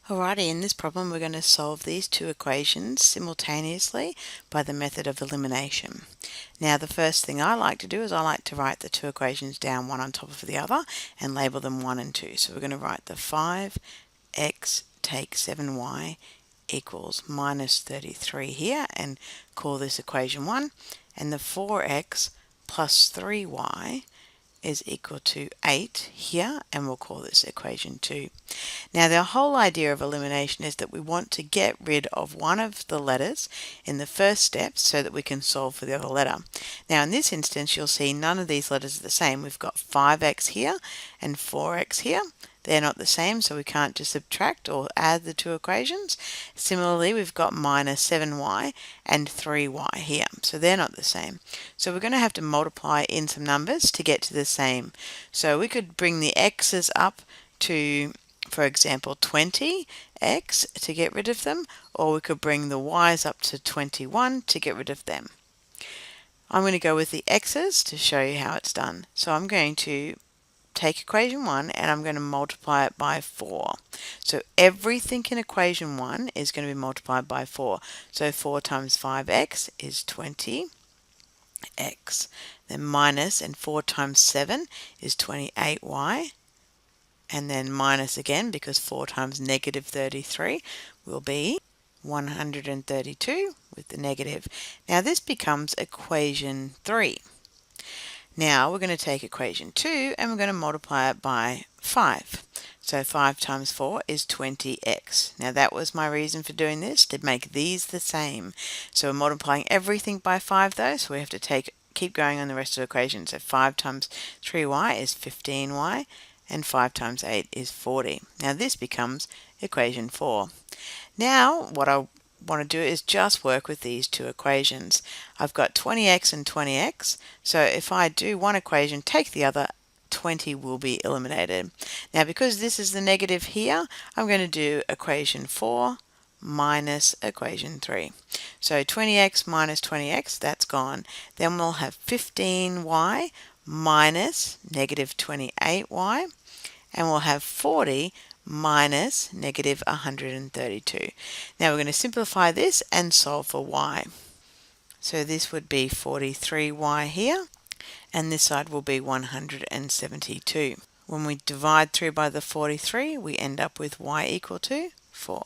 Alrighty, in this problem we're going to solve these two equations simultaneously by the method of elimination. Now the first thing I like to do is I like to write the two equations down one on top of the other and label them 1 and 2. So we're going to write the 5x take 7y equals minus 33 here and call this equation 1, and the 4x plus 3y is equal to 8 here, and we'll call this equation 2. Now the whole idea of elimination is that we want to get rid of one of the letters in the first step so that we can solve for the other letter. Now in this instance you'll see none of these letters are the same. We've got 5x here and 4x here. They're not the same, so we can't just subtract or add the two equations. Similarly, we've got minus 7y and 3y here, so they're not the same. So we're going to have to multiply in some numbers to get to the same. So we could bring the x's up to, for example, 20x to get rid of them, or we could bring the y's up to 21 to get rid of them. I'm going to go with the x's to show you how it's done. So I'm going to take equation 1 and I'm going to multiply it by 4. So everything in equation 1 is going to be multiplied by 4. So 4 times 5x is 20x. Then minus, and 4 times 7 is 28y. And then minus again, because 4 times negative 33 will be 132 with the negative. Now this becomes equation 3. Now we're going to take equation 2 and we're going to multiply it by 5. So 5 times 4 is 20x. Now that was my reason for doing this, to make these the same. So we're multiplying everything by 5 though, so we have to keep going on the rest of the equation. So 5 times 3y is 15y, and 5 times 8 is 40. Now this becomes equation 4. Now what I want to do is just work with these two equations. I've got 20x and 20x, so if I do one equation, take the other, 20 will be eliminated. Now because this is the negative here, I'm going to do equation 4 minus equation 3. So 20x minus 20x, that's gone. Then we'll have 15y minus negative 28y, and we'll have 40 minus negative 132. Now we're going to simplify this and solve for y. So this would be 43y here, and this side will be 172. When we divide through by the 43, we end up with y equal to 4.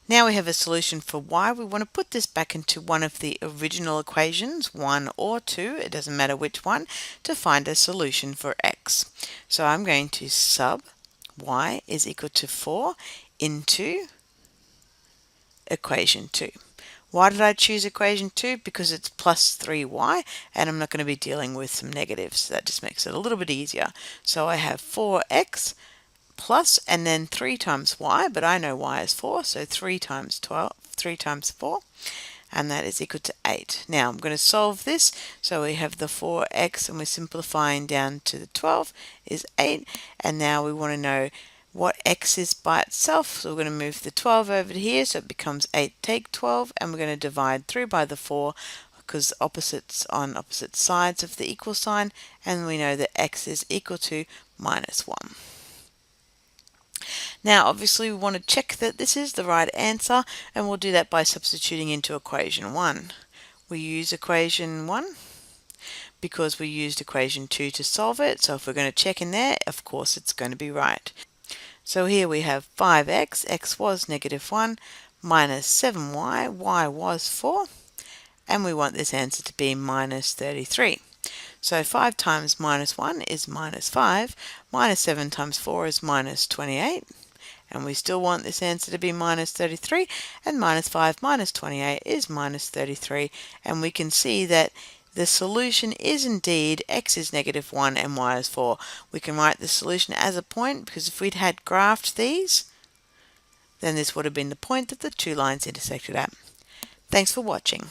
Now we have a solution for y. We want to put this back into one of the original equations, 1 or 2, it doesn't matter which one, to find a solution for x. So I'm going to sub y is equal to 4 into equation 2. Why did I choose equation 2? Because it's plus 3y and I'm not going to be dealing with some negatives. So that just makes it a little bit easier. So I have 4x plus, and then 3 times y, but I know y is 4, so 3 times 4, and that is equal to 8. Now I'm going to solve this. So we have the 4x and we're simplifying down to the 12 is 8, and now we want to know what x is by itself. So we're going to move the 12 over to here, so it becomes 8 take 12, and we're going to divide through by the 4 because opposites on opposite sides of the equal sign, and we know that x is equal to minus 1. Now obviously we want to check that this is the right answer, and we'll do that by substituting into equation 1. We use equation 1 because we used equation 2 to solve it, so if we're going to check in there, of course it's going to be right. So here we have 5x, x was negative 1, minus 7y, y was 4, and we want this answer to be minus 33. So 5 times minus 1 is minus 5, minus 7 times 4 is minus 28, and we still want this answer to be minus 33, and minus 5 minus 28 is minus 33, and we can see that the solution is indeed x is negative 1 and y is 4. We can write the solution as a point because if we'd had graphed these, then this would have been the point that the two lines intersected at. Thanks for watching.